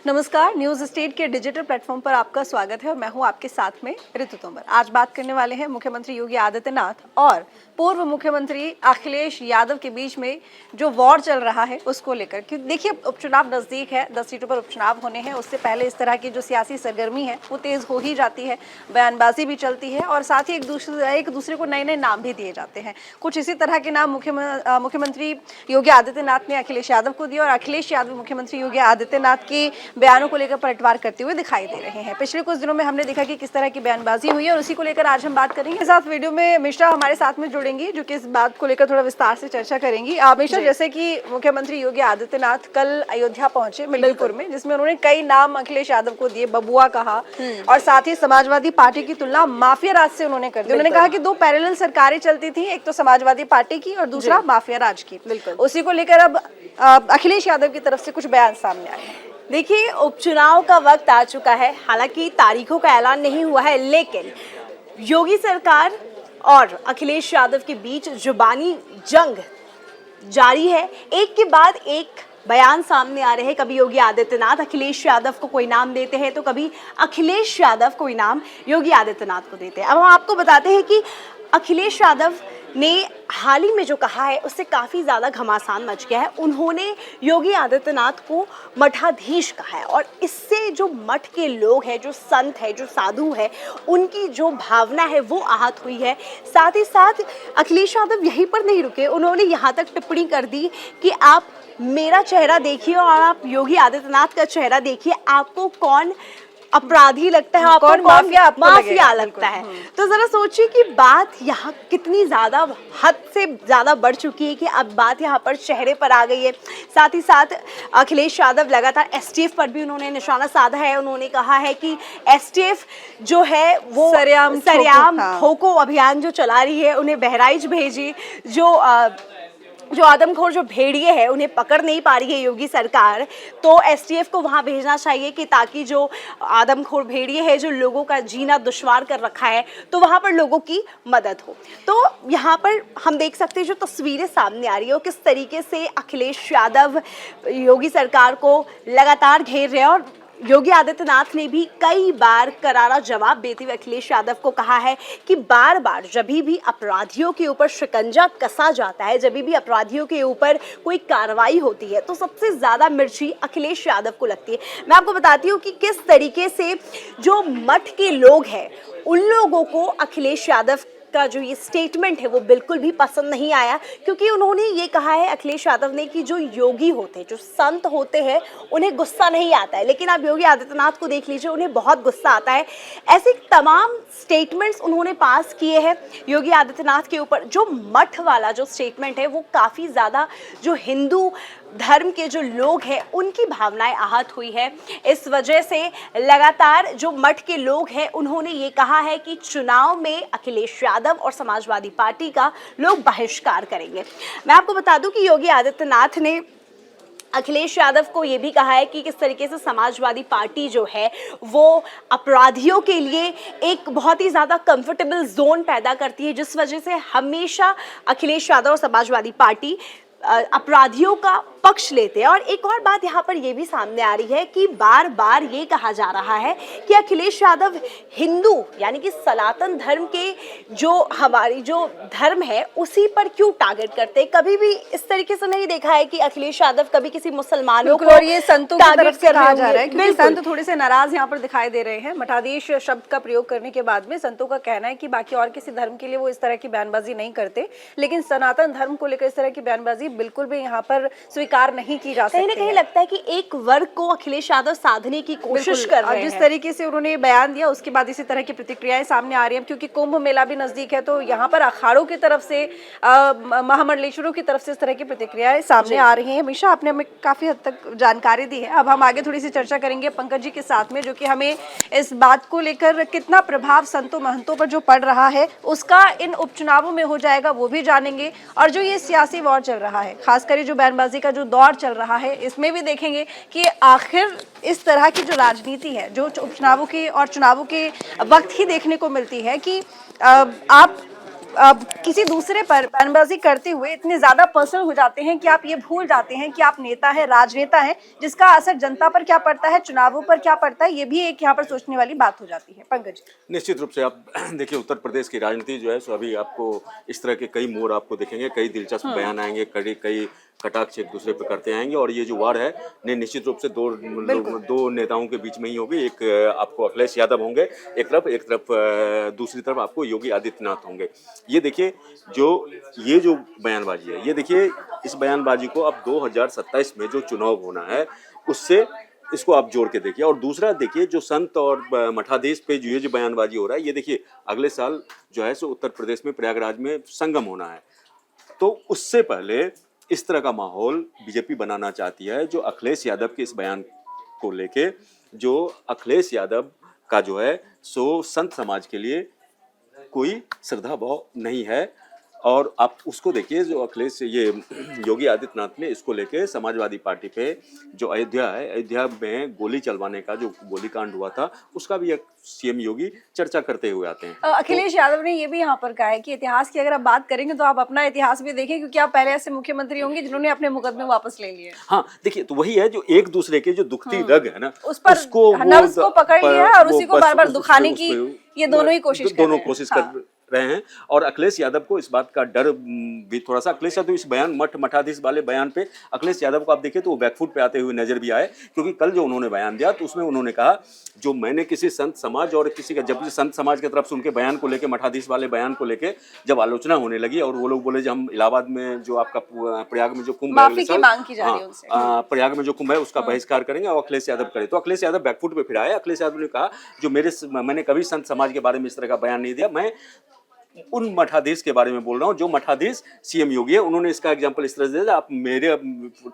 नमस्कार, news state के digital platform पर आपका स्वागत है और मैं हूं आपके साथ में ऋतु तोमर। आज बात करने वाले हैं मुख्यमंत्री योगी आदित्यनाथ और पूर्व मुख्यमंत्री अखिलेश यादव के बीच में जो वॉर चल रहा है उसको लेकर। कि देखिए, उपचुनाव नजदीक है, 10 सीटों पर उपचुनाव होने हैं। उससे पहले इस तरह की जो सियासी सरगर्मी है वो तेज हो ही जाती है, बयानबाजी भी चलती है और साथ ही एक दूसरे को नए नए नाम भी दिए जाते हैं। कुछ इसी तरह के नाम मुख्यमंत्री योगी आदित्यनाथ ने अखिलेश यादव को दिया और अखिलेश यादव मुख्यमंत्री योगी आदित्यनाथ के बयानों को लेकर पलटवार करते हुए दिखाई दे रहे हैं। पिछले कुछ दिनों में हमने देखा कि किस तरह की बयानबाजी हुई है और उसी को लेकर आज हम बात करेंगे। इस साथ वीडियो में मिश्रा हमारे साथ में जुड़ेंगी जो कि इस बात को लेकर थोड़ा विस्तार से चर्चा करेंगी। मिश्रा, जैसे कि मुख्यमंत्री योगी आदित्यनाथ कल अयोध्या पहुंचे मिल्कीपुर में, जिसमें उन्होंने कई नाम अखिलेश यादव को दिए, बबुआ कहा और साथ ही समाजवादी पार्टी की तुलना माफिया राज से उन्होंने कर दी। उन्होंने कहा कि 2 पैरेलल सरकारें चलती थी, एक तो समाजवादी पार्टी की और दूसरा माफिया राज की। उसी को लेकर अब अखिलेश यादव की तरफ से कुछ बयान सामने आए हैं। देखिए, उपचुनाव का वक्त आ चुका है। हालांकि तारीखों का ऐलान नहीं हुआ है, लेकिन योगी सरकार और अखिलेश यादव के बीच जुबानी जंग जारी है। एक के बाद एक बयान सामने आ रहे हैं। कभी योगी आदित्यनाथ अखिलेश यादव को कोई नाम देते हैं तो कभी अखिलेश यादव कोई नाम योगी आदित्यनाथ को देते हैं। अब हम आपको बताते हैं कि अखिलेश यादव ने हाल ही में जो कहा है उससे काफ़ी ज़्यादा घमासान मच गया है। उन्होंने योगी आदित्यनाथ को मठाधीश कहा है और इससे जो मठ के लोग हैं, जो संत है, जो साधु है, उनकी जो भावना है वो आहत हुई है। साथ ही साथ अखिलेश यादव यहीं पर नहीं रुके, उन्होंने यहाँ तक टिप्पणी कर दी कि आप मेरा चेहरा देखिए और आप योगी आदित्यनाथ का चेहरा देखिए, आपको कौन अपराधी लगता है, आपको कौन माफिया लगता है। तो जरा सोचिए कि बात यहाँ कितनी ज्यादा हद से ज्यादा बढ़ चुकी है कि अब बात यहाँ पर चेहरे पर आ गई है। साथ ही साथ अखिलेश यादव लगातार एसटीएफ पर भी उन्होंने निशाना साधा है। उन्होंने कहा है कि एसटीएफ जो है वो सरेआम ठोको अभियान जो चला रही है, उन्हें बहराइच भेजी। जो आदमखोर जो भेड़िए हैं उन्हें पकड़ नहीं पा रही है योगी सरकार, तो एसटीएफ को वहां भेजना चाहिए कि ताकि जो आदमखोर भेड़िए हैं, जो लोगों का जीना दुश्वार कर रखा है, तो वहां पर लोगों की मदद हो। तो यहाँ पर हम देख सकते हैं जो तस्वीरें सामने आ रही है, किस तरीके से अखिलेश यादव योगी सरकार को लगातार घेर रहे हैं। और योगी आदित्यनाथ ने भी कई बार करारा जवाब देते हुए अखिलेश यादव को कहा है कि बार बार जब भी अपराधियों के ऊपर शिकंजा कसा जाता है, जब भी अपराधियों के ऊपर कोई कार्रवाई होती है, तो सबसे ज्यादा मिर्ची अखिलेश यादव को लगती है। मैं आपको बताती हूँ कि किस तरीके से जो मठ के लोग हैं उन लोगों को अखिलेश यादव का जो ये स्टेटमेंट है वो बिल्कुल भी पसंद नहीं आया, क्योंकि उन्होंने ये कहा है अखिलेश यादव ने कि जो योगी होते हैं, जो संत होते हैं, उन्हें गुस्सा नहीं आता है, लेकिन आप योगी आदित्यनाथ को देख लीजिए, उन्हें बहुत गुस्सा आता है। ऐसे तमाम स्टेटमेंट्स उन्होंने पास किए हैं योगी आदित्यनाथ के ऊपर। जो मठ वाला जो स्टेटमेंट है वो काफ़ी ज़्यादा जो हिंदू धर्म के जो लोग हैं उनकी भावनाएं आहत हुई है। इस वजह से लगातार जो मठ के लोग हैं उन्होंने ये कहा है कि चुनाव में अखिलेश यादव और समाजवादी पार्टी का लोग बहिष्कार करेंगे। मैं आपको बता दूं कि योगी आदित्यनाथ ने अखिलेश यादव को ये भी कहा है कि किस तरीके से समाजवादी पार्टी जो है वो अपराधियों के लिए एक बहुत ही ज़्यादा कंफर्टेबल जोन पैदा करती है, जिस वजह से हमेशा अखिलेश यादव और समाजवादी पार्टी अपराधियों का पक्ष लेते हैं। और एक और बात यहाँ पर यह भी सामने आ रही है कि बार बार ये कहा जा रहा है कि अखिलेश यादव हिंदू यानी कि सनातन धर्म के जो हमारी जो धर्म है उसी पर क्यों टारगेट करते हैं। कभी भी इस तरीके से नहीं देखा है कि अखिलेश यादव कभी किसी मुसलमानों को, और ये संतों की तरफ से कहा जा रहा है क्योंकि संत थोड़े से नाराज यहाँ पर दिखाई दे रहे हैं। मठाधीश शब्द का प्रयोग करने के बाद में संतों का कहना है कि बाकी और किसी धर्म के लिए वो इस तरह की बयानबाजी नहीं करते, लेकिन सनातन धर्म को लेकर इस तरह की बयानबाजी बिल्कुल भी यहाँ पर स्वीकार नहीं की जा सकती। कहीं ना कहीं लगता है कि एक वर्ग को अखिलेश यादव साधने की कोशिश कर रहे हैं। जिस तरीके से उन्होंने बयान दिया उसके बाद इसी तरह की प्रतिक्रियाएं सामने आ रही हैं, क्योंकि कुंभ मेला भी नजदीक है, तो यहाँ पर अखाड़ों की तरफ से, महामंडलेश्वरों की तरफ से इस तरह की प्रतिक्रियाएं सामने आ रही हैं। हमेशा आपने हमें काफी हद तक जानकारी दी है। अब हम आगे थोड़ी सी चर्चा करेंगे पंकज जी के साथ में, जो कि हमें इस बात को लेकर कितना प्रभाव संतों महंतों पर जो पड़ रहा है उसका इन उपचुनावों में हो जाएगा वो भी जानेंगे। और जो ये सियासी वॉर चल रहा है, खासकर जो बयानबाजी का जो दौर चल रहा है, इसमें भी देखेंगे कि आखिर इस तरह की जो राजनीति है जो उपचुनावों के और चुनावों के वक्त ही देखने को मिलती है कि आप किसी दूसरे पर बयानबाजी करते हुए इतने ज्यादा पर्सनल हो जाते हैं कि आप ये भूल जाते हैं कि आप नेता हैं, राजनेता हैं, जिसका असर जनता पर क्या पड़ता है, चुनावों पर क्या पड़ता है, ये भी एक यहाँ पर सोचने वाली बात हो जाती है। पंकज, निश्चित रूप से आप देखिए उत्तर प्रदेश की राजनीति जो है सो अभी आपको इस तरह के कई मोड़ आपको दिखेंगे, कई दिलचस्प बयान आएंगे, कई कटाक्ष एक दूसरे पर करते आएंगे और ये जो वार है ने निश्चित रूप से दो नेताओं के बीच में ही होगी। एक आपको अखिलेश यादव होंगे एक तरफ दूसरी तरफ आपको योगी आदित्यनाथ होंगे। ये देखिए ये जो बयानबाजी है, ये देखिए इस बयानबाजी को अब 2027 में जो चुनाव होना है उससे इसको आप जोड़ के देखिए। और दूसरा देखिए जो संत और मठाधीश पे जो ये जो बयानबाजी हो रहा है, ये देखिए अगले साल जो है सो उत्तर प्रदेश में प्रयागराज में संगम होना है, तो उससे पहले इस तरह का माहौल बीजेपी बनाना चाहती है। जो अखिलेश यादव के इस बयान को लेके, जो अखिलेश यादव का जो है सो संत समाज के लिए कोई श्रद्धा भाव नहीं है। और आप उसको देखिए जो अखिलेश ये योगी आदित्यनाथ ने इसको लेके समाजवादी पार्टी पे जो अयोध्या है, अयोध्या में गोली चलवाने का जो गोलीकांड हुआ था उसका भी एक सीएम योगी चर्चा करते हुए आते हैं। अखिलेश यादव ने ये भी यहाँ पर कहा है कि इतिहास की अगर आप बात करेंगे तो आप अपना इतिहास भी देखें, क्योंकि आप पहले ऐसे मुख्यमंत्री होंगे जिन्होंने अपने मुकदमे वापस ले लिए। हाँ देखिए, तो वही है जो एक दूसरे के जो दुखती रग है ना, उस पर नब्ज को पकड़ लिया है और उसी को बार बार दुखाने की ये दोनों ही कोशिश कर रहे हैं। और अखिलेश यादव को इस बात का डर भी थोड़ा सा, अखिलेश यादव इस बयान मठाधीश वाले बयान पे अखिलेश यादव को आप देखिए तो वो बैकफुट पे आते हुए नजर भी आए, क्योंकि कल जो उन्होंने बयान दिया तो उसमें उन्होंने कहा जो मैंने किसी संत समाज और किसी का, जब संत समाज की तरफ से उनके बयान को लेकर, मठाधीश वाले बयान को लेकर जब आलोचना होने लगी और वो लोग बोले जब हम इलाहाबाद में जो आपका प्रयाग में जो कुंभ है, प्रयाग में जो कुंभ है उसका बहिष्कार करेंगे और अखिलेश यादव करे, तो अखिलेश यादव बैकफुट पे फिर आए। अखिलेश यादव ने कहा जो मैंने कभी संत समाज के बारे में इस तरह का बयान नहीं दिया, मैं उन मठाधीश के बारे में बोल रहा हूँ जो मठाधीश सीएम योगी है। उन्होंने इसका एग्जांपल इस तरह से दिया, आप मेरे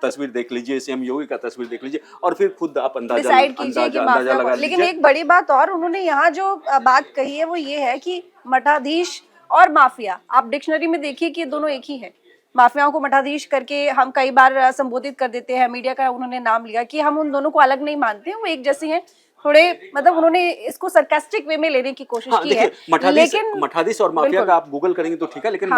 तस्वीर देख लीजिए, सीएम योगी का तस्वीर देख लीजिए और फिर खुद आप अंदाजा लगा लीजिए। लेकिन एक बड़ी बात और उन्होंने यहाँ जो बात कही है वो ये है कि मठाधीश और माफिया, आप डिक्शनरी में देखिए कि ये दोनों एक ही है। माफियाओं को मठाधीश करके हम कई बार संबोधित कर देते हैं, मीडिया का उन्होंने नाम लिया कि हम उन दोनों को अलग नहीं मानते हैं, वो एक जैसे हैं। थोड़े मतलब उन्होंने इसको सरकास्टिक वे में लेने की कोशिश की है। लेकिन मठाधीश और माफिया का आप गूगल करेंगे तो ठीक है, लेकिन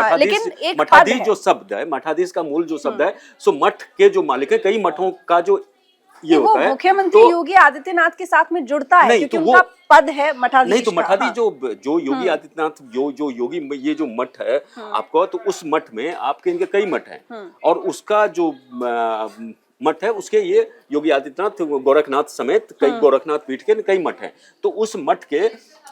मठाधीश जो शब्द है, मठाधीश का मूल जो शब्द है सो मठ के जो मालिक है, कई मठों का जो ये होता है, मुख्यमंत्री योगी आदित्यनाथ के साथ में जुड़ता है क्योंकि उनका पद है मठाधीश। नहीं तो मठाधीश जो योगी आदित्यनाथ जो योगी ये जो मठ है आपको, तो उस मठ में आपके इनके कई मठ हैं और उसका जो मठ है उसके ये योगी आदित्यनाथ गोरखनाथ समेत कई गोरखनाथ पीठ के कई मठ हैं, तो उस मठ के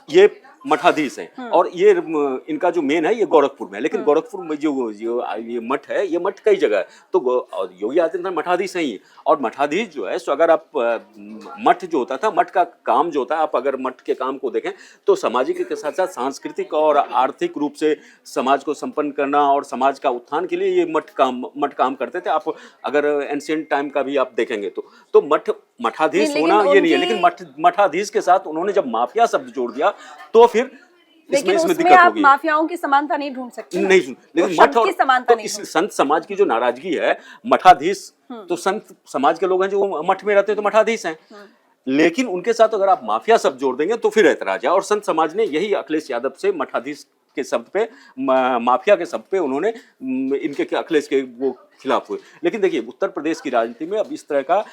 ये मठाधीश हैं और ये इनका जो मेन है ये गोरखपुर में है। लेकिन गोरखपुर में जो ये मठ है, ये मठ कई जगह है, तो योगी आदित्यनाथ मठाधीश हैं ही। और मठाधीश जो है सो अगर आप मठ जो होता था, मठ का काम जो होता है, आप अगर मठ के काम को देखें तो सामाजिक के साथ साथ सांस्कृतिक और आर्थिक रूप से समाज को संपन्न करना और समाज का उत्थान के लिए ये मठ काम करते थे। आप अगर एंशिएंट टाइम का भी आप देखेंगे तो मठाधीश होना ये नहीं है, लेकिन मठाधीश के साथ उन्होंने जब माफिया शब्द जोड़ दिया तो फिर इसमें दिक्कत होगी। माफियाओं की समानता नहीं ढूंढ सकते, नहीं, लेकिन मठ और समानता तो इस संत समाज की जो नाराजगी है, मठाधीश तो संत समाज के लोग हैं जो मठ में रहते हैं तो मठाधीश हैं, लेकिन उनके साथ अगर आप माफिया शब्द जोड़ देंगे तो फिर ऐतराज है। और संत समाज ने यही अखिलेश यादव से मठाधीश के शब्द पे, माफिया के शब्द पे उन्होंने इनके अखिलेश के वो खिलाफ हुए। लेकिन देखिए उत्तर प्रदेश की राजनीति में अब इस तरह का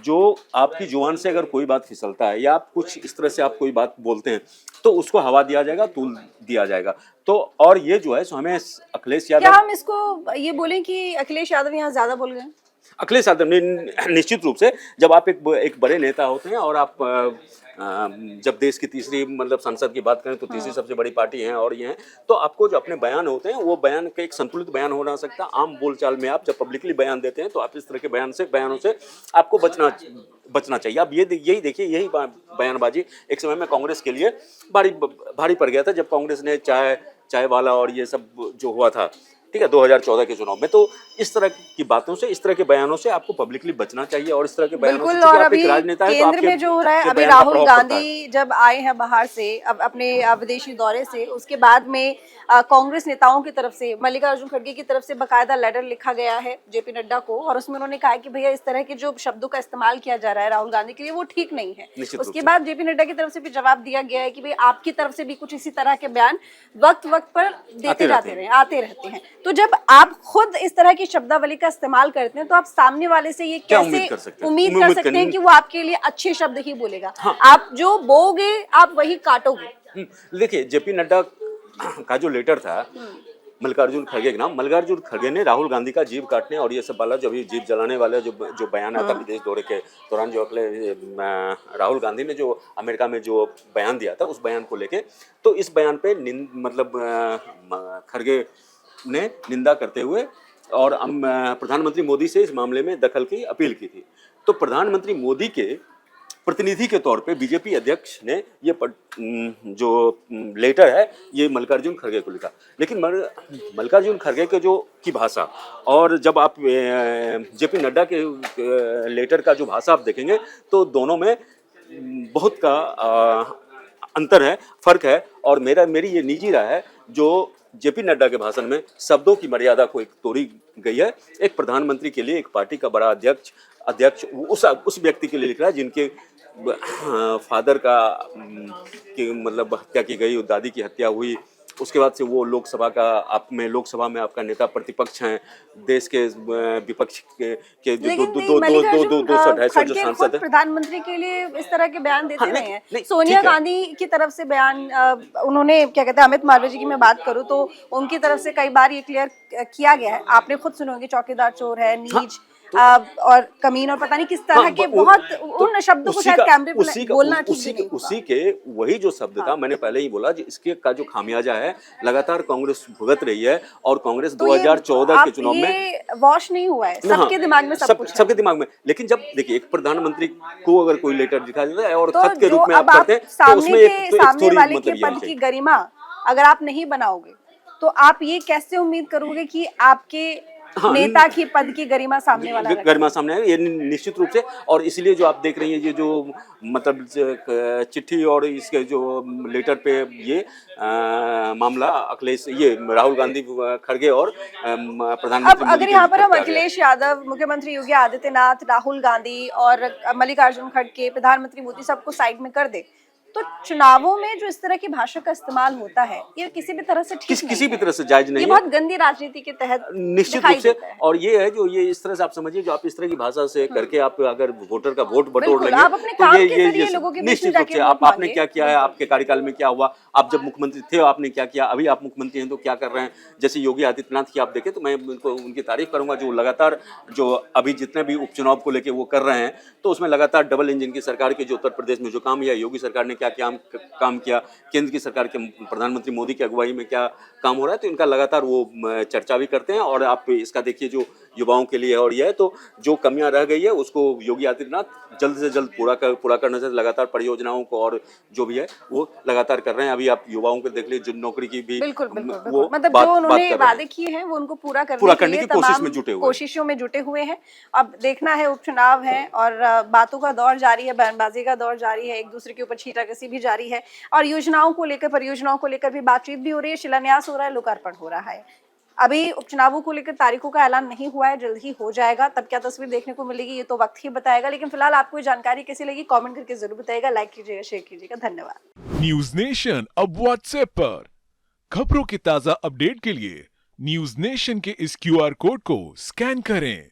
जो आपकी जुबान से अगर कोई बात फिसलता है या आप कुछ इस तरह से आप कोई बात बोलते हैं तो उसको हवा दिया जाएगा, तूल दिया जाएगा। तो और ये जो है सो हमें अखिलेश यादव, क्या हम इसको ये बोलें कि अखिलेश यादव यहाँ ज्यादा बोल गए? अखिलेश यादव ने निश्चित रूप से, जब आप एक बड़े नेता होते हैं और आप जब देश की तीसरी मतलब संसद की बात करें तो तीसरी सबसे बड़ी पार्टी है और ये है, तो आपको जो अपने बयान होते हैं वो बयान का एक संतुलित बयान होना सकता है। आम बोलचाल में आप जब पब्लिकली बयान देते हैं तो आप इस तरह के बयानों से आपको बचना चाहिए। आप यही देखिए, यही बयानबाजी एक समय में कांग्रेस के लिए भारी पड़ गया था जब कांग्रेस ने चाय वाला और ये सब जो हुआ था ठीक है, 2014 के चुनाव में। तो इस तरह की बातों से, इस तरह के बयानों से आपको पब्लिकली बचना चाहिए, और इस तरह के बयानों से, बिल्कुल। क्योंकि और आप एक अभी राजनेता हैं, तो केंद्र आपके में जो हो रहा है, के अभी बयान का राहुल प्रभाव पड़ता है। गांधी जब आए हैं बाहर से, अब अपने विदेशी दौरे से, उसके बाद में कांग्रेस नेताओं की तरफ से, मल्लिकार्जुन खड़गे की तरफ से बकायदा लेटर लिखा गया है जेपी नड्डा को, और उसमें उन्होंने कहा कि भैया इस तरह के जो शब्दों का इस्तेमाल किया जा रहा है राहुल गांधी के लिए वो ठीक नहीं है। निश्चित रूप उसके से। बाद जेपी नड्डा की तरफ से भी जवाब दिया गया है कि भाई आपकी तरफ से भी कुछ इसी तरह के बयान वक्त वक्त पर देते आते रहते हैं। तो जब आप खुद इस तरह की शब्दावली का इस्तेमाल करते हैं तो आप सामने वाले से ये क्या कैसे उम्मीद कर सकते हैं? उम्मीद कर उम्मीद सकते हैं करनी- कि वो आपके लिए अच्छे शब्द ही बोलेगा? हाँ। आप जो बोगे आप वही काटोगे। देखिए, जेपी नड्डा का जो लेटर था मल्लिकार्जुन खड़गे के नाम, मल्लिकार्जुन खड़गे ने राहुल गांधी का जीप काटने और ये सब वाला जो अभी जीप जलाने वाला जो बयान आया था विदेश दौरे के दौरान, जो अगले राहुल गांधी ने जो अमेरिका में जो बयान दिया था, उस बयान को लेके, तो इस बयान पे खड़गे ने निंदा करते हुए और प्रधानमंत्री मोदी से इस मामले में दखल की अपील की थी। तो प्रधानमंत्री मोदी के प्रतिनिधि के तौर पे बीजेपी अध्यक्ष ने ये जो लेटर है ये मल्लिकार्जुन खड़गे को लिखा। लेकिन मल्लिकार्जुन खड़गे के की भाषा और जब आप जेपी नड्डा के लेटर का जो भाषा आप देखेंगे तो दोनों में बहुत का अंतर है, फर्क है। और मेरी ये निजी राय है, जो जेपी नड्डा के भाषण में शब्दों की मर्यादा को एक तोड़ी गई है। एक प्रधानमंत्री के लिए, एक पार्टी का बड़ा अध्यक्ष उस व्यक्ति के लिए लिख रहा है जिनके फादर की मतलब हत्या की गई, दादी की हत्या हुई, उसके बाद से वो लोकसभा में आपका नेता प्रतिपक्ष हैं, देश के विपक्ष के दो सांसद हैं। प्रधानमंत्री के लिए इस तरह के बयान देते हाँ, नहीं है। नहीं, सोनिया ठीक है। गांधी की तरफ से बयान उन्होंने क्या कहते हैं, अमित मालवीय जी की मैं बात करूं तो उनकी तरफ से कई बार ये क्लियर किया गया है, आपने खुद सुने होंगे, चौकीदार चोर है, नीच और कमीन और पता नहीं किस तरह के बहुत उन शब्दों को शायद कैमरे पे बोलना ठीक नहीं होगा। उसी के वही जो शब्द था, मैंने पहले ही बोला, इसके का जो खामियाजा है लगातार कांग्रेस भुगत रही है। और कांग्रेस 2014 के चुनाव में वॉश नहीं हुआ है, सबके दिमाग में सब कुछ है। सबके दिमाग में। लेकिन जब देखिए, एक प्रधानमंत्री को अगर कोई लेटर दिखा देता है और तो खत के रूप में आप करते हैं, तो सामने उसमें सामने वाले के पद की गरिमा अगर आप नहीं बनाओगे तो आप ये कैसे उम्मीद करोगे कि आपके नेता की पद की गरिमा सामने वाला गरिमा सामने है, ये निश्चित रूप से। और इसलिए जो आप देख रही हैं, ये जो मतलब चिट्ठी और इसके जो लेटर पे ये मामला राहुल गांधी खड़गे और प्रधानमंत्री अब अगर यहाँ पर हम अखिलेश यादव, मुख्यमंत्री योगी आदित्यनाथ, राहुल गांधी और मल्लिकार्जुन खड़गे, प्रधानमंत्री मोदी सबको साइड में कर दे, तो चुनावों में जो इस तरह की भाषा का इस्तेमाल होता है ये किसी भी तरह से ठीक किसी भी तरह से जायज नहीं है। ये बहुत गंदी राजनीति के तहत निश्चित रूप से। और ये है जो ये इस तरह से आप समझिए, जो आप इस तरह की भाषा से करके आप अगर वोटर का वोट बटोर लेंगे, आप अपने काम के जरिए लोगों के बीच में निश्चित रूप से आपने क्या किया है, आपके कार्यकाल में क्या हुआ, आप जब मुख्यमंत्री थे आपने क्या किया, अभी आप मुख्यमंत्री हैं तो क्या कर रहे हैं। जैसे योगी आदित्यनाथ की आप देखें तो मैं उनकी तारीफ करूंगा, जो लगातार जो अभी जितने भी उपचुनाव को लेकर वो कर रहे हैं, तो उसमें लगातार डबल इंजन की सरकार के जो उत्तर प्रदेश में जो काम किया, योगी सरकार ने क्या काम किया, केंद्र की सरकार के प्रधानमंत्री मोदी की अगुवाई में क्या काम हो रहा है, तो इनका लगातार वो चर्चा भी करते हैं। और आप इसका देखिए जो युवाओं के लिए और ये है, तो जो कमियां रह गई है उसको योगी आदित्यनाथ जल्द से जल्द पूरा करने से लगातार परियोजनाओं को और जो भी है वो लगातार कर रहे हैं। अभी आप युवाओं को देख लीजिए, नौकरी की भी बिल्कुल मतलब जो उन्होंने वादे किए हैं वो उनको पूरा करने की कोशिशों में जुटे हुए हैं। अब देखना है, उपचुनाव है और बातों का दौर जारी है, बयानबाजी का दौर जारी है, एक दूसरे के ऊपर छींटाकसी भी जारी है और योजनाओं को लेकर, परियोजनाओं को लेकर भी बातचीत भी हो रही है, शिलान्यास हो रहा है, लोकार्पण हो रहा है। अभी उपचुनावों को लेकर तारीखों का ऐलान नहीं हुआ है, जल्द ही हो जाएगा, तब क्या तस्वीर देखने को मिलेगी ये तो वक्त ही बताएगा। लेकिन फिलहाल आपको ये जानकारी कैसी लगी कमेंट करके जरूर बताइएगा, लाइक कीजिएगा, शेयर कीजिएगा। धन्यवाद। न्यूज नेशन अब व्हाट्सएप पर खबरों के ताजा अपडेट के लिए न्यूज नेशन के इस QR कोड को स्कैन करें।